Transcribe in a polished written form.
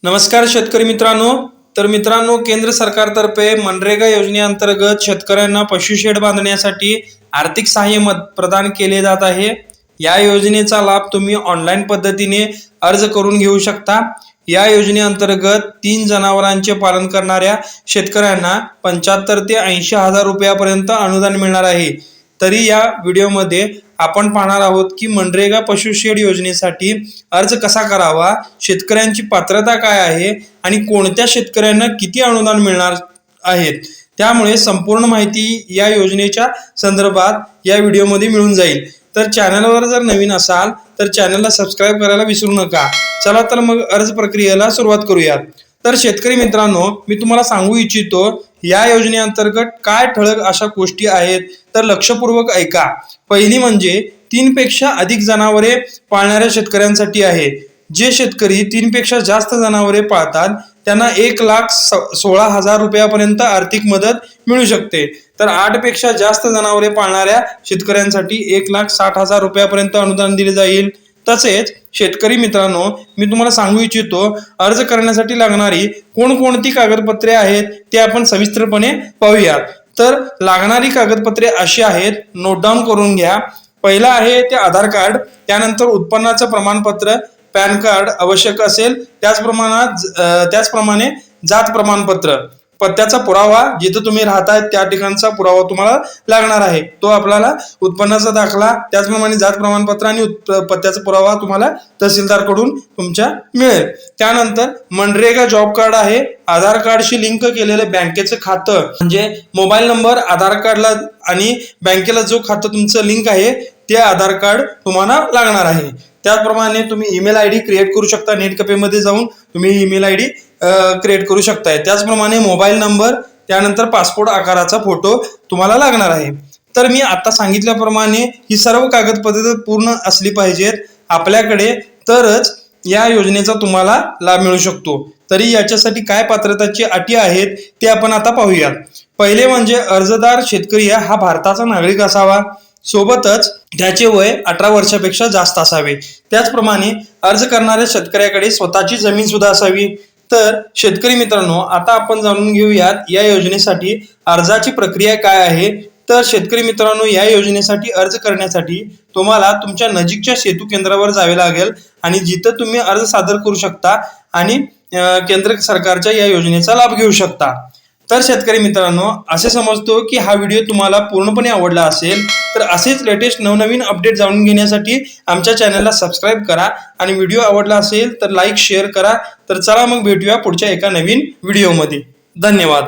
नमस्कार शेतकरी मित्रांनो। तर मित्रांनो, केंद्र सरकारतर्फे मनरेगा योजनेअंतर्गत शेतकऱ्यांना पशुशेड बांधण्यासाठी आर्थिक सहाय्य प्रदान केले जात आहे। या योजनेचा लाभ तुम्ही ऑनलाईन पद्धतीने अर्ज करून घेऊ शकता। या योजनेअंतर्गत 3 जनावरांचे पालन करणाऱ्या शेतकऱ्यांना 75 ते 80 हजार रुपयापर्यंत अनुदान मिळणार आहे। तरी या व्हिडिओमध्ये आपण पाहणार आहोत की मनरेगा पशुशेड योजनेसाठी अर्ज कसा करावा, शेतकऱ्यांची पात्रता काय आहे आणि कोणत्या शेतकऱ्यांना किती अनुदान मिळणार आहेत। त्यामुळे संपूर्ण माहिती या योजनेच्या संदर्भात या व्हिडिओमध्ये मिळून जाईल। तर चॅनलवर जर नवीन असाल तर चॅनलला सबस्क्राइब करायला विसरू नका। चला तर मग अर्ज प्रक्रियेला सुरुवात करूयात। तर शेतकरी मित्रांनो, मी तुम्हाला सांगू इच्छितो या योजनेअंतर्गत काय ठळक अशा गोष्टी आहेत, तर लक्षपूर्वक ऐका। पहिली म्हणजे 3 पेक्षा अधिक जनावरे पाळणाऱ्या शेतकऱ्यांसाठी आहे। जे शेतकरी 3 पेक्षा जास्त जनावरे पाळतात त्यांना 1,16,000 रुपयापर्यंत आर्थिक मदत मिळू शकते। तर 8 पेक्षा जास्त जनावरे पाळणाऱ्या शेतकऱ्यांसाठी 1,60,000 रुपयापर्यंत अनुदान दिले जाईल। तसेच शेतकरी मित्रांनो, मी तुम्हाला सांगू इच्छितो अर्ज करण्यासाठी लागणारी कोणकोणती कागदपत्रे आहेत ते आपण सविस्तरपणे पाहूया। तर लागणारी कागदपत्रे अशी आहेत, नोट डाऊन करून घ्या। पहिला आहे ते आधार कार्ड, त्यानंतर उत्पन्नाचं प्रमाणपत्र, पॅन कार्ड आवश्यक असेल, त्याचप्रमाणे जात प्रमाणपत्र, पत्त्याचा पुरावा, जिथे तुम्ही राहताय त्या ठिकाणचा पुरावा तुम्हाला लागणार आहे, तो आपल्याला उत्पन्नाचा दाखला, त्याचप्रमाणे जात प्रमाणपत्र आणि पत्त्याचा पुरावा तुम्हाला तहसीलदारकडून तुमच्या मिळेल। त्यानंतर मनरेगा जॉब कार्ड आहे, आधार कार्डशी लिंक केलेलं बँकेचं खातं, म्हणजे मोबाईल नंबर, आधार कार्डला आणि बँकेला जो खातं तुमचं लिंक आहे ते आधार कार्ड तुम्हाला लागणार आहे। त्याचप्रमाणे तुम्ही ईमेल आयडी क्रिएट करू शकता, नेट कॅफेमध्ये जाऊन तुम्ही ईमेल आयडी क्रिएट करू शकताय। त्याचप्रमाणे मोबाईल नंबर, त्यानंतर पासपोर्ट आकाराचा फोटो तुम्हाला लागणार आहे। तर मी आता सांगितल्याप्रमाणे ही सर्व कागदपत्रे पूर्ण असली पाहिजेत आपल्याकडे, तरच या योजनेचा तुम्हाला लाभ मिळू शकतो। तरी याच्यासाठी काय पात्रताची अटी आहेत ते आपण आता पाहूया। पहिले म्हणजे अर्जदार शेतकरी हा भारताचा नागरिक असावा, सोबतच त्याचे वय 18 वर्षापेक्षा जास्त असावे। त्याचप्रमाणे अर्ज करणाऱ्या शेतकऱ्याकडे स्वतःची जमीन सुद्धा असावी। तर शेतकरी मित्रांनो, आता आपण जाणून घेऊयात या योजनेसाठी अर्जाची प्रक्रिया काय आहे। तर शेतकरी मित्रांनो, या योजनेसाठी अर्ज करण्यासाठी तुम्हाला तुमच्या नजीकच्या सेतू केंद्रावर जावे लागेल आणि जिथं तुम्ही अर्ज सादर करू शकता आणि केंद्र सरकारच्या या योजनेचा लाभ घेऊ शकता। तर शेतकरी मित्रांनो, असे समजतो की हा व्हिडिओ तुम्हाला पूर्णपणे आवडला असेल। तर असेच लेटेस्ट नवनवीन अपडेट जाणून घेण्यासाठी आमच्या चॅनलला सबस्क्राइब करा आणि व्हिडिओ आवडला असेल तर लाईक शेअर करा। तर चला मग भेटूया पुढच्या एका नवीन व्हिडिओमध्ये। धन्यवाद।